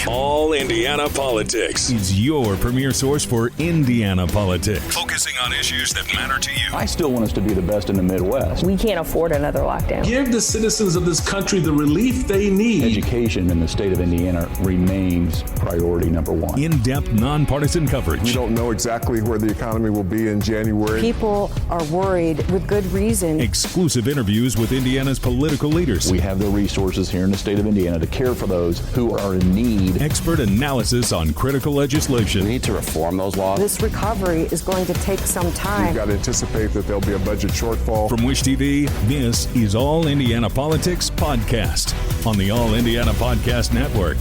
All Indiana Politics is your premier source for Indiana politics, focusing on issues that matter to you. I still want us to be the best in the Midwest. We can't afford another lockdown. Give the citizens of this country the relief they need. Education in the state of Indiana remains priority number one. In-depth, nonpartisan coverage. We don't know exactly where the economy will be in January. People are worried with good reason. Exclusive interviews with Indiana's political leaders. We have the resources here in the state of Indiana to care for those who are in need. Expert analysis on critical legislation. We need to reform those laws. This recovery is going to take some time. We've got to anticipate that there'll be a budget shortfall. From Wish TV, this is All Indiana Politics Podcast on the All Indiana Podcast Network.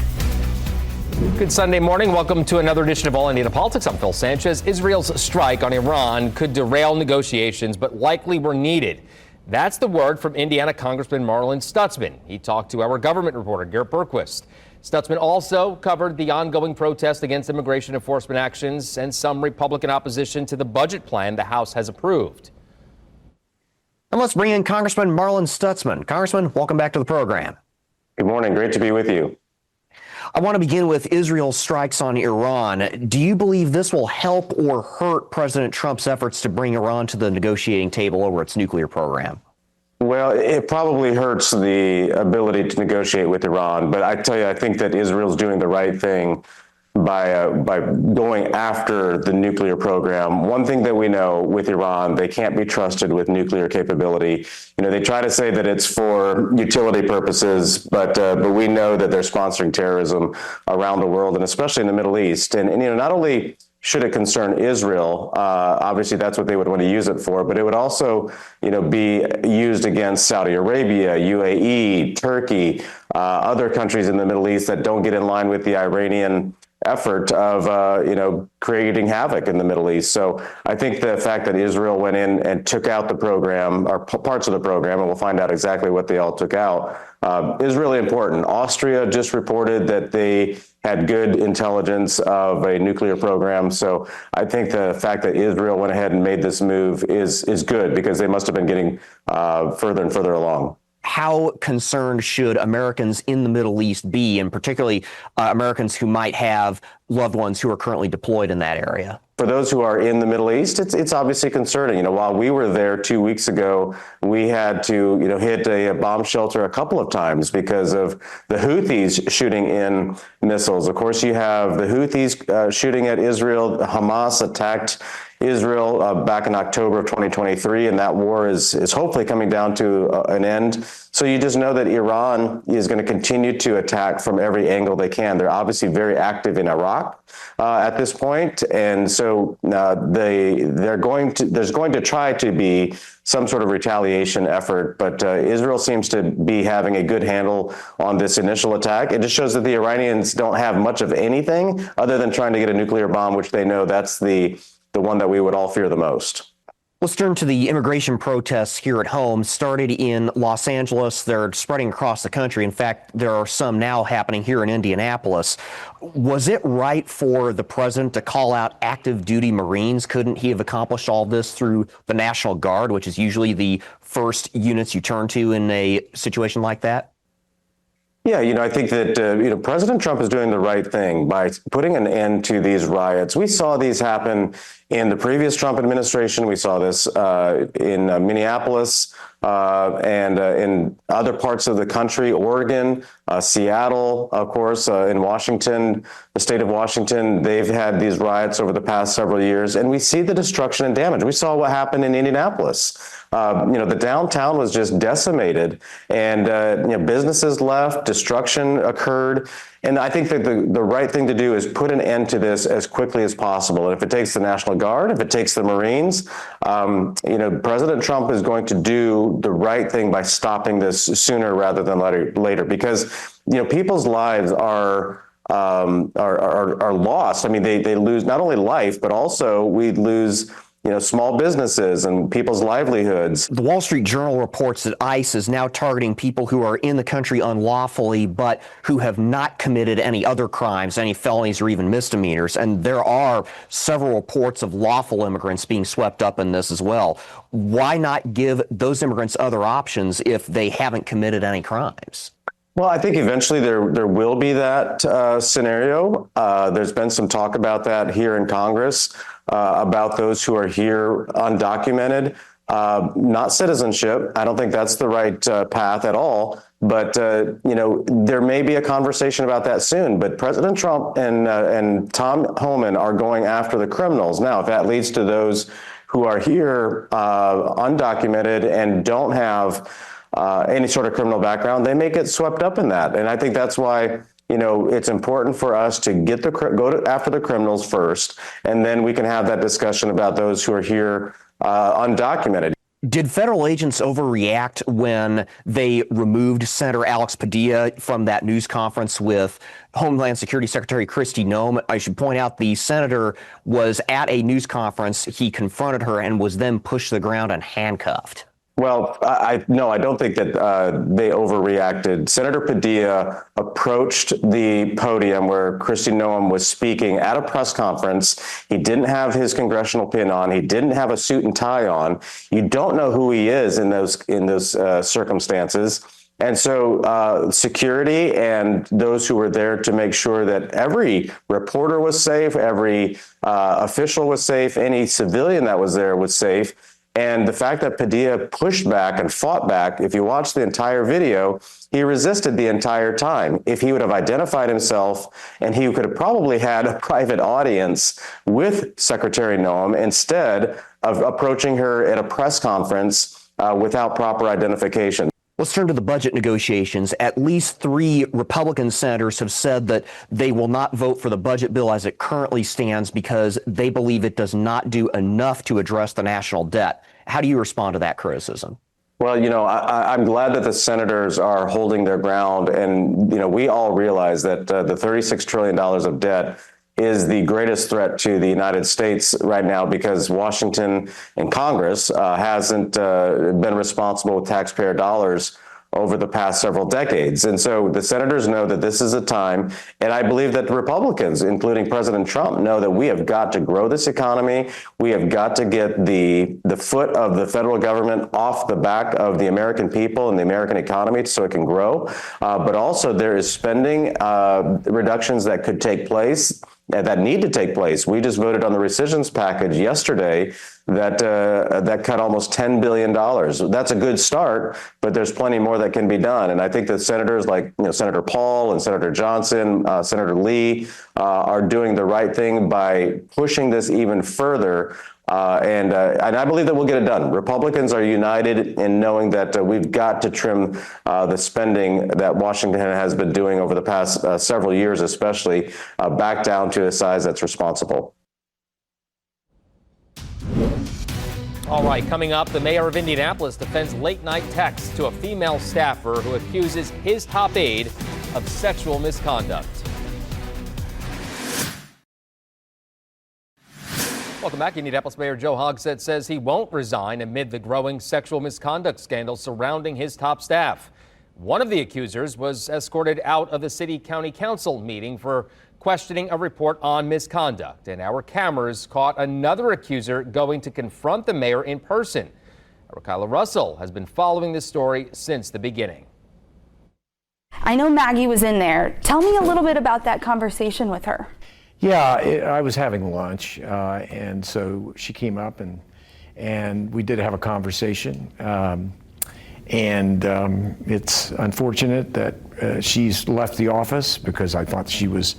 Good Sunday morning. Welcome to another edition of All Indiana Politics. I'm Phil Sanchez. Israel's strike on Iran could derail negotiations, but likely were needed. That's the word from Indiana Congressman Marlin Stutzman. He talked to our government reporter, Garrett Berquist. Stutzman also covered the ongoing protest against immigration enforcement actions and some Republican opposition to the budget plan the House has approved. And let's bring in Congressman Marlin Stutzman. Congressman, welcome back to the program. Good morning. Great to be with you. I want to begin with Israel's strikes on Iran. Do you believe this will help or hurt President Trump's efforts to bring Iran to the negotiating table over its nuclear program? Well, it probably hurts the ability to negotiate with Iran. But I tell you, I think that Israel's doing the right thing by going after the nuclear program. One thing that we know with Iran, they can't be trusted with nuclear capability. You know, they try to say that it's for utility purposes, but we know that they're sponsoring terrorism around the world, and especially in the Middle East. And you know, not only should it concern Israel, obviously that's what they would want to use it for, but it would also, you know, be used against Saudi Arabia, UAE, Turkey, other countries in the Middle East that don't get in line with the Iranian effort of, you know, creating havoc in the Middle East. So I think the fact that Israel went in and took out the program, or parts of the program, and we'll find out exactly what they all took out, is really important. Austria just reported that they had good intelligence of a nuclear program. So I think the fact that Israel went ahead and made this move is good, because they must have been getting further and further along. How concerned should Americans in the Middle East be, and particularly Americans who might have loved ones who are currently deployed in that area? For those who are in the Middle East, it's obviously concerning. You know, while we were there 2 weeks ago, we had to, you know, hit a bomb shelter a couple of times because of the Houthis shooting in missiles. Of course, you have the Houthis shooting at Israel. Hamas attacked Israel back in October of 2023, and that war is hopefully coming down to an end. So you just know that Iran is going to continue to attack from every angle they can. They're obviously very active in Iraq at this point, and so there's going to try to be some sort of retaliation effort, but Israel seems to be having a good handle on this initial attack. It just shows that the Iranians don't have much of anything other than trying to get a nuclear bomb, which they know that's the one that we would all fear the most. Let's turn to the immigration protests here at home. Started in Los Angeles. They're spreading across the country. In fact, there are some now happening here in Indianapolis. Was it right for the president to call out active duty Marines? Couldn't he have accomplished all this through the National Guard, which is usually the first units you turn to in a situation like that? Yeah, you know, I think that, you know, President Trump is doing the right thing by putting an end to these riots. We saw these happen in the previous Trump administration. We saw this in Minneapolis and in other parts of the country, Oregon, Seattle, of course, in Washington, the state of Washington. They've had these riots over the past several years, and we see the destruction and damage. We saw what happened in Indianapolis. You know, the downtown was just decimated, and you know, businesses left, destruction occurred. And I think that the right thing to do is put an end to this as quickly as possible. And if it takes the National Guard, if it takes the Marines, you know, President Trump is going to do the right thing by stopping this sooner rather than later, because, you know, people's lives are lost. I mean, they lose not only life, but also we lose, you know, small businesses and people's livelihoods. The Wall Street Journal reports that ICE is now targeting people who are in the country unlawfully, but who have not committed any other crimes, any felonies or even misdemeanors. And there are several reports of lawful immigrants being swept up in this as well. Why not give those immigrants other options if they haven't committed any crimes? Well, I think eventually there will be that scenario. There's been some talk about that here in Congress, about those who are here undocumented, not citizenship. I don't think that's the right path at all. But, there may be a conversation about that soon. But President Trump and Tom Homan are going after the criminals. Now, if that leads to those who are here undocumented and don't have any sort of criminal background, they may get swept up in that. And I think that's why, it's important for us to after the criminals first, and then we can have that discussion about those who are here undocumented. Did federal agents overreact when they removed Senator Alex Padilla from that news conference with Homeland Security Secretary Kristi Noem? I should point out the senator was at a news conference. He confronted her and was then pushed to the ground and handcuffed. Well, I don't think that they overreacted. Senator Padilla approached the podium where Kristi Noem was speaking at a press conference. He didn't have his congressional pin on. He didn't have a suit and tie on. You don't know who he is in those circumstances. And so security and those who were there to make sure that every reporter was safe, every official was safe, any civilian that was there was safe. And the fact that Padilla pushed back and fought back, if you watch the entire video, he resisted the entire time. If he would have identified himself, and he could have probably had a private audience with Secretary Noem instead of approaching her at a press conference without proper identification. Let's turn to the budget negotiations. At least 3 Republican senators have said that they will not vote for the budget bill as it currently stands because they believe it does not do enough to address the national debt. How do you respond to that criticism? Well, I'm glad that the senators are holding their ground. And, we all realize that the $36 trillion of debt is the greatest threat to the United States right now because Washington and Congress hasn't been responsible with taxpayer dollars over the past several decades. And so the senators know that this is a time, and I believe that the Republicans, including President Trump, know that we have got to grow this economy. We have got to get the foot of the federal government off the back of the American people and the American economy so it can grow. But also there is spending reductions that could take place, that need to take place. We just voted on the rescissions package yesterday that cut almost $10 billion. That's a good start, but there's plenty more that can be done. And I think that senators like Senator Paul and Senator Johnson, Senator Lee are doing the right thing by pushing this even further. And I believe that we'll get it done. Republicans are united in knowing that we've got to trim the spending that Washington has been doing over the past several years, especially back down to a size that's responsible. All right, coming up, the mayor of Indianapolis defends late-night texts to a female staffer who accuses his top aide of sexual misconduct. Welcome back. Indianapolis Mayor Joe Hogsett says he won't resign amid the growing sexual misconduct scandal surrounding his top staff. One of the accusers was escorted out of the city-county council meeting for questioning a report on misconduct, and our cameras caught another accuser going to confront the mayor in person. Our Kyla Russell has been following this story since the beginning. I know Maggie was in there. Tell me a little bit about that conversation with her. Yeah, I was having lunch, and so she came up and we did have a conversation. It's unfortunate that she's left the office because I thought she was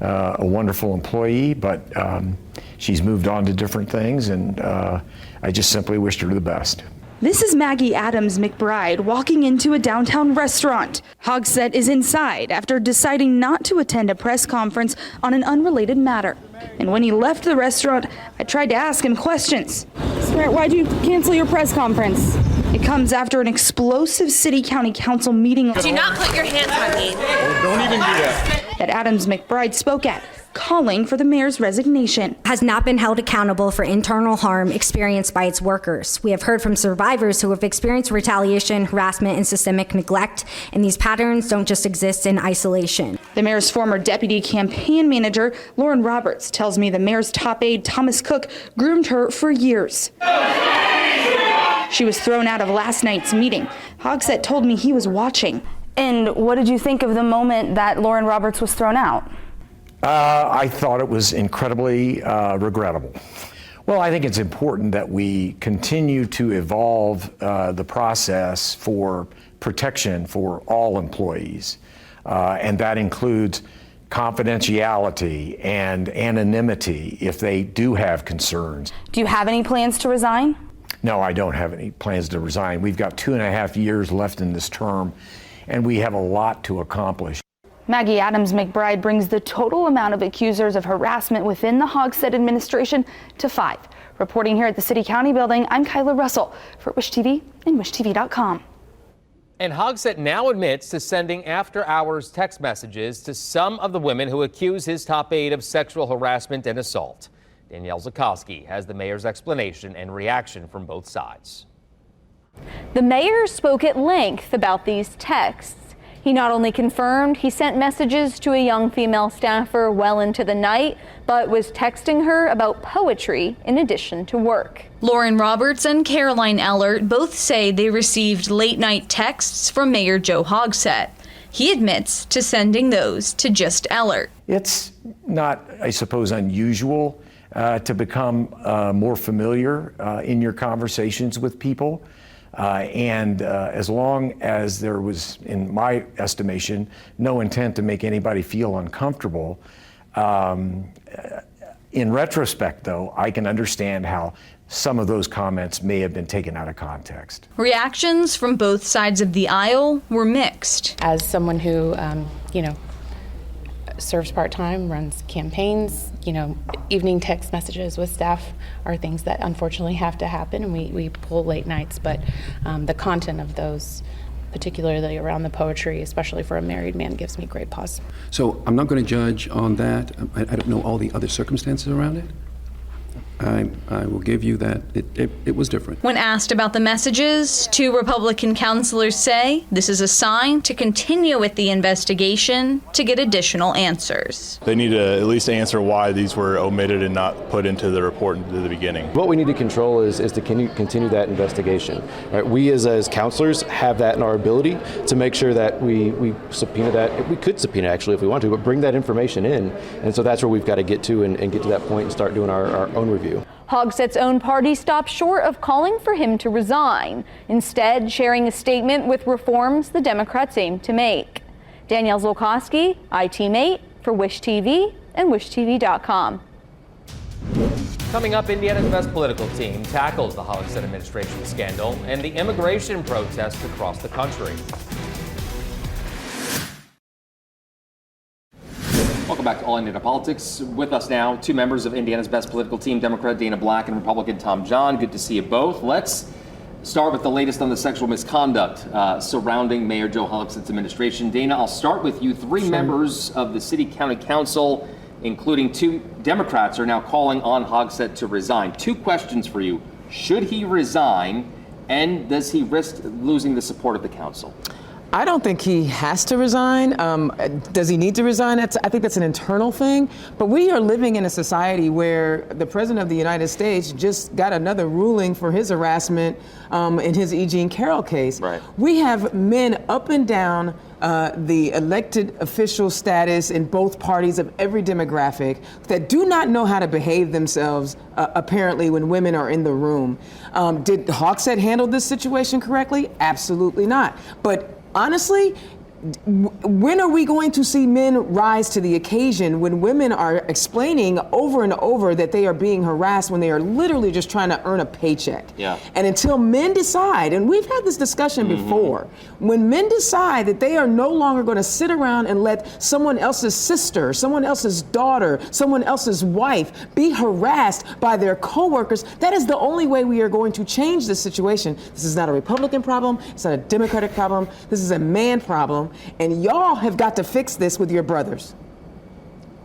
a wonderful employee, but she's moved on to different things, and I just simply wished her the best. This is Maggie Adams McBride walking into a downtown restaurant. Hogsett is inside after deciding not to attend a press conference on an unrelated matter. And when he left the restaurant, I tried to ask him questions. Sir, why'd you cancel your press conference? It comes after an explosive city-county council meeting. Do not put your hands on me. Don't even do that. That Adams McBride spoke at, calling for the mayor's resignation. Has not been held accountable for internal harm experienced by its workers. We have heard from survivors who have experienced retaliation, harassment, and systemic neglect, and these patterns don't just exist in isolation. The mayor's former deputy campaign manager, Lauren Roberts, tells me the mayor's top aide, Thomas Cook, groomed her for years. She was thrown out of last night's meeting. Hogsett told me he was watching. And what did you think of the moment that Lauren Roberts was thrown out? I thought it was incredibly regrettable. Well, I think it's important that we continue to evolve the process for protection for all employees, and that includes confidentiality and anonymity if they do have concerns. Do you have any plans to resign? No, I don't have any plans to resign. We've got 2.5 years left in this term, and we have a lot to accomplish. Maggie Adams McBride brings the total amount of accusers of harassment within the Hogsett administration to 5. Reporting here at the City County building, I'm Kyla Russell for Wish TV and WishTV.com. And Hogsett now admits to sending after-hours text messages to some of the women who accuse his top aide of sexual harassment and assault. Danielle Zukoski has the mayor's explanation and reaction from both sides. The mayor spoke at length about these texts. He not only confirmed he sent messages to a young female staffer well into the night, but was texting her about poetry in addition to work. Lauren Roberts and Caroline Ellert both say they received late-night texts from Mayor Joe Hogsett. He admits to sending those to just Ellert. It's not, I suppose, unusual to become more familiar in your conversations with people. And as long as there was, in my estimation, no intent to make anybody feel uncomfortable, in retrospect, though, I can understand how some of those comments may have been taken out of context. Reactions from both sides of the aisle were mixed. As someone who, serves part-time, runs campaigns, evening text messages with staff are things that unfortunately have to happen, and we pull late nights, but the content of those, particularly around the poetry, especially for a married man, gives me great pause. So I'm not going to judge on that. I don't know all the other circumstances around it. I will give you that it was different. When asked about the messages, 2 Republican councilors say this is a sign to continue with the investigation to get additional answers. They need to at least answer why these were omitted and not put into the report into the beginning. What we need to control is to continue that investigation. Right? We as councilors have that in our ability to make sure that we subpoena that. We could subpoena actually if we want to, but bring that information in. And so that's where we've got to get to and get to that point and start doing our own review. Hogsett's own party stopped short of calling for him to resign, instead sharing a statement with reforms the Democrats aim to make. Danielle Zukoski, iTeam8 for Wish TV and WishTV.com. Coming up, Indiana's best political team tackles the Hogsett administration scandal and the immigration protests across the country. Welcome back to All Indiana Politics. With us now, 2 members of Indiana's best political team, Democrat Dana Black and Republican Tom John. Good to see you both. Let's start with the latest on the sexual misconduct surrounding Mayor Joe Hogsett's administration. Dana, I'll start with you. 3 members of the City County Council, including 2 Democrats, are now calling on Hogsett to resign. 2 questions for you. Should he resign, and does he risk losing the support of the council? I don't think he has to resign. Does he need to resign? I think that's an internal thing. But we are living in a society where the President of the United States just got another ruling for his harassment in his E. Jean Carroll case. Right. We have men up and down the elected official status in both parties of every demographic that do not know how to behave themselves, apparently, when women are in the room. Did Hogsett handle this situation correctly? Absolutely not. But honestly, when are we going to see men rise to the occasion when women are explaining over and over that they are being harassed when they are literally just trying to earn a paycheck? Yeah. And until men decide, and we've had this discussion before, when men decide that they are no longer going to sit around and let someone else's sister, someone else's daughter, someone else's wife be harassed by their coworkers, that is the only way we are going to change this situation. This is not a Republican problem. It's not a Democratic problem. This is a man problem. And y'all have got to fix this with your brothers.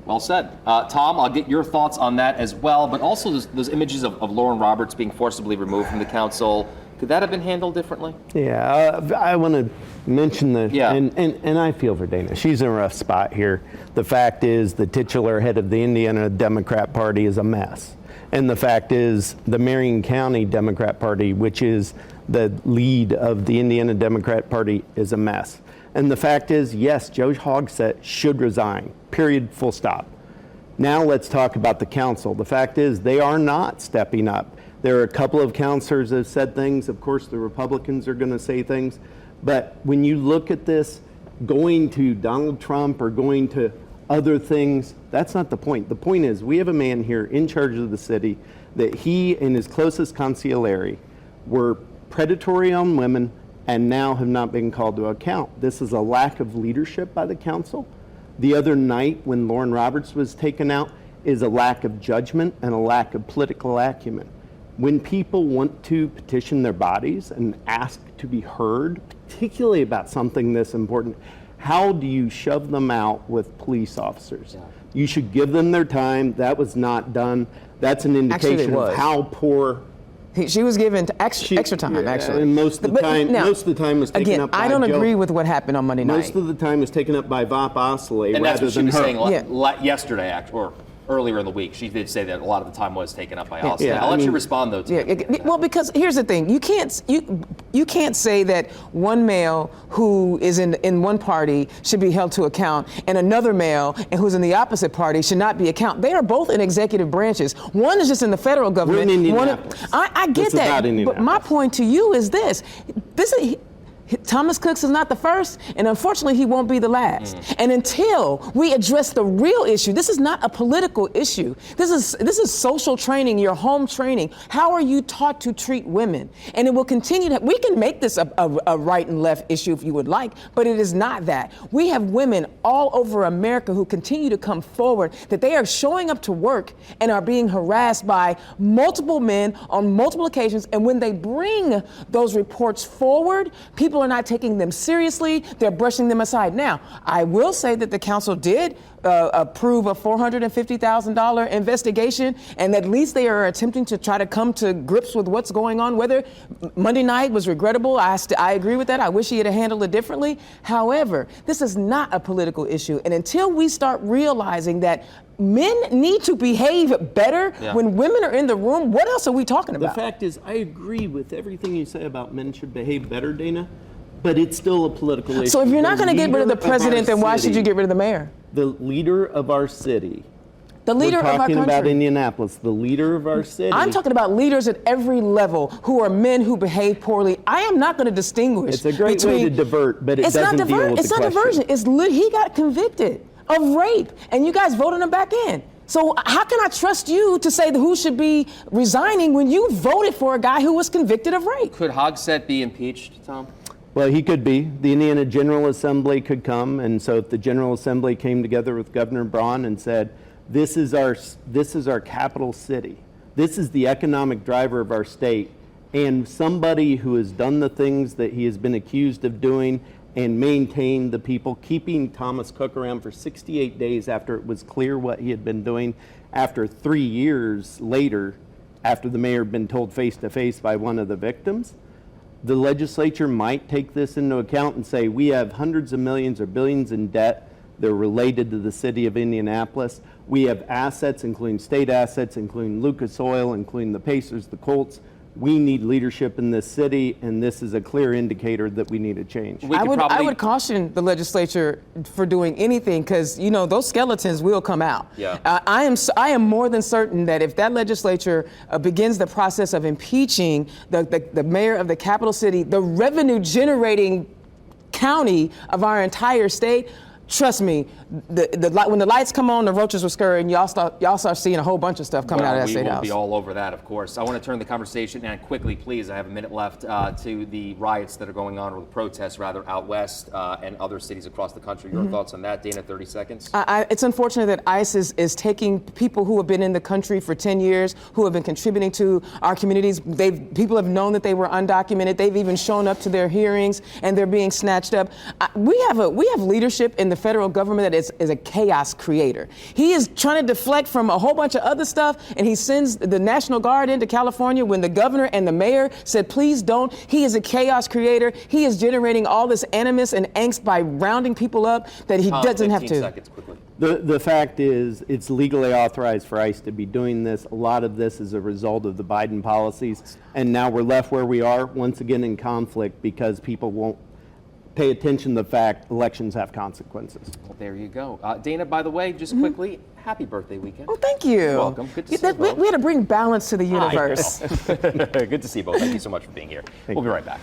Well said. Tom, I'll get your thoughts on that as well, but also those images of Lauren Roberts being forcibly removed from the council. Could that have been handled differently? Yeah, I want to mention and I feel for Dana. She's in a rough spot here. The fact is the titular head of the Indiana Democrat Party is a mess. And the fact is the Marion County Democrat Party, which is the lead of the Indiana Democrat Party, is a mess. And the fact is, yes, Joe Hogsett should resign, period, full stop. Now let's talk about the council. The fact is they are not stepping up. There are a couple of councilors that have said things. Of course, the Republicans are going to say things. But when you look at this, going to Donald Trump or going to other things, that's not the point. The point is we have a man here in charge of the city that he and his closest consigliere were predatory on women and now have not been called to account. This is a lack of leadership by the council. The other night when Lauren Roberts was taken out is a lack of judgment and a lack of political acumen. When people want to petition their bodies and ask to be heard, particularly about something this important, how do you shove them out with police officers? Yeah. You should give them their time. That was not done. That's an indication of how poor. She was given extra time, actually. And most of the time was taken up by I don't Joe. Agree with what happened on Monday night. Most of the time was taken up by Vop Osley and rather that's what than she was her. saying yesterday, or earlier in the week. She did say that a lot of the time was taken up by Osley. Yeah, I'll let you respond though. Well, because here's the thing: you can't say that one male who is in one party should be held to account, and another male and who's in the opposite party should not be account. They are both in executive branches. One is just in the federal government. We're in Indianapolis. I get that, but my point to you is this: Thomas Cooks is not the first, and unfortunately, he won't be the last. And until we address the real issue, this is not a political issue. This is social training, your home training. How are you taught to treat women? And it will continue to. We can make this a right and left issue if you would like, but it is not that. We have women all over America who continue to come forward that they are showing up to work and are being harassed by multiple men on multiple occasions. And when they bring those reports forward, people are not taking them seriously. They're brushing them aside. Now, I will say that the council did approve a $450,000 investigation, and at least they are attempting to try to come to grips with what's going on. Whether Monday night was regrettable, I agree with that. I wish he had handled it differently. However, this is not a political issue, and until we start realizing that men need to behave better when women are in the room, what else are we talking about? The fact is, I agree with everything you say about men should behave better, Dana, but it's still a political issue. So if you're not going to get rid of the president, then why should you get rid of the mayor? The leader of our city. The leader of our country. We're talking about Indianapolis, the leader of our city. I'm talking about leaders at every level who are men who behave poorly. I am not going to distinguish. It's a great way to divert, but it doesn't deal with the question. It's not diversion. He got convicted of rape, and you guys voted him back in. So how can I trust you to say who should be resigning when you voted for a guy who was convicted of rape? Could Hogsett be impeached, Tom? Well, he could be. The Indiana General Assembly could come, and so if the General Assembly came together with Governor Braun and said, this is our capital city, this is the economic driver of our state, and somebody who has done the things that he has been accused of doing and maintained the people, keeping Thomas Cook around for 68 days after it was clear what he had been doing, after 3 years later, after the mayor had been told face-to-face by one of the victims, the legislature might take this into account and say, we have hundreds of millions or billions in debt that are related to the city of Indianapolis. We have assets, including state assets, including Lucas Oil, including the Pacers, the Colts. We need leadership in this city, and this is a clear indicator that we need a change. I would caution the legislature for doing anything because, those skeletons will come out. Yeah. I am more than certain that if that legislature begins the process of impeaching the mayor of the capital city, the revenue-generating county of our entire state, trust me, when the lights come on, the roaches will scurry, and y'all start seeing a whole bunch of stuff coming out of that state house. We will be all over that, of course. I want to turn the conversation, and quickly, please, I have a minute left, to the riots that are going on, or the protests, rather, out west and other cities across the country. Your thoughts on that, Dana, 30 seconds? It's unfortunate that ICE is taking people who have been in the country for 10 years, who have been contributing to our communities. People have known that they were undocumented. They've even shown up to their hearings, and they're being snatched up. We have leadership in the federal government that is a chaos creator. He is trying to deflect from a whole bunch of other stuff, and he sends the National Guard into California when the governor and the mayor said, please don't. He is a chaos creator. He is generating all this animus and angst by rounding people up that he doesn't have to. 15 seconds, quickly. The fact is, it's legally authorized for ICE to be doing this. A lot of this is a result of the Biden policies, and now we're left where we are, once again in conflict, because people pay attention to the fact elections have consequences. Well, there you go. Dana, by the way, just quickly, happy birthday weekend. Oh, thank you. You're welcome. Good to see you both. We had to bring balance to the universe. Good to see you both. Thank you so much for being here. We'll be right back.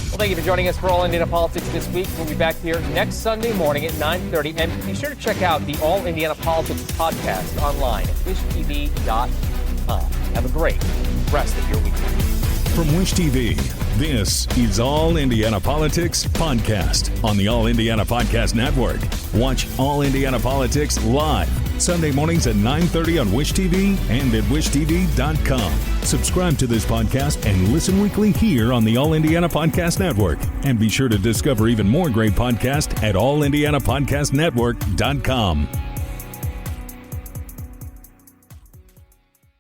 Well, thank you for joining us for All Indiana Politics this week. We'll be back here next Sunday morning at 9:30. And be sure to check out the All Indiana Politics podcast online at wishtv.com. Have a great rest of your weekend. From Wish TV, this is All Indiana Politics Podcast on the All Indiana Podcast Network. Watch All Indiana Politics live Sunday mornings at 9:30 on Wish TV and at wishtv.com. Subscribe to this podcast and listen weekly here on the All Indiana Podcast Network. And be sure to discover even more great podcasts at allindianapodcastnetwork.com.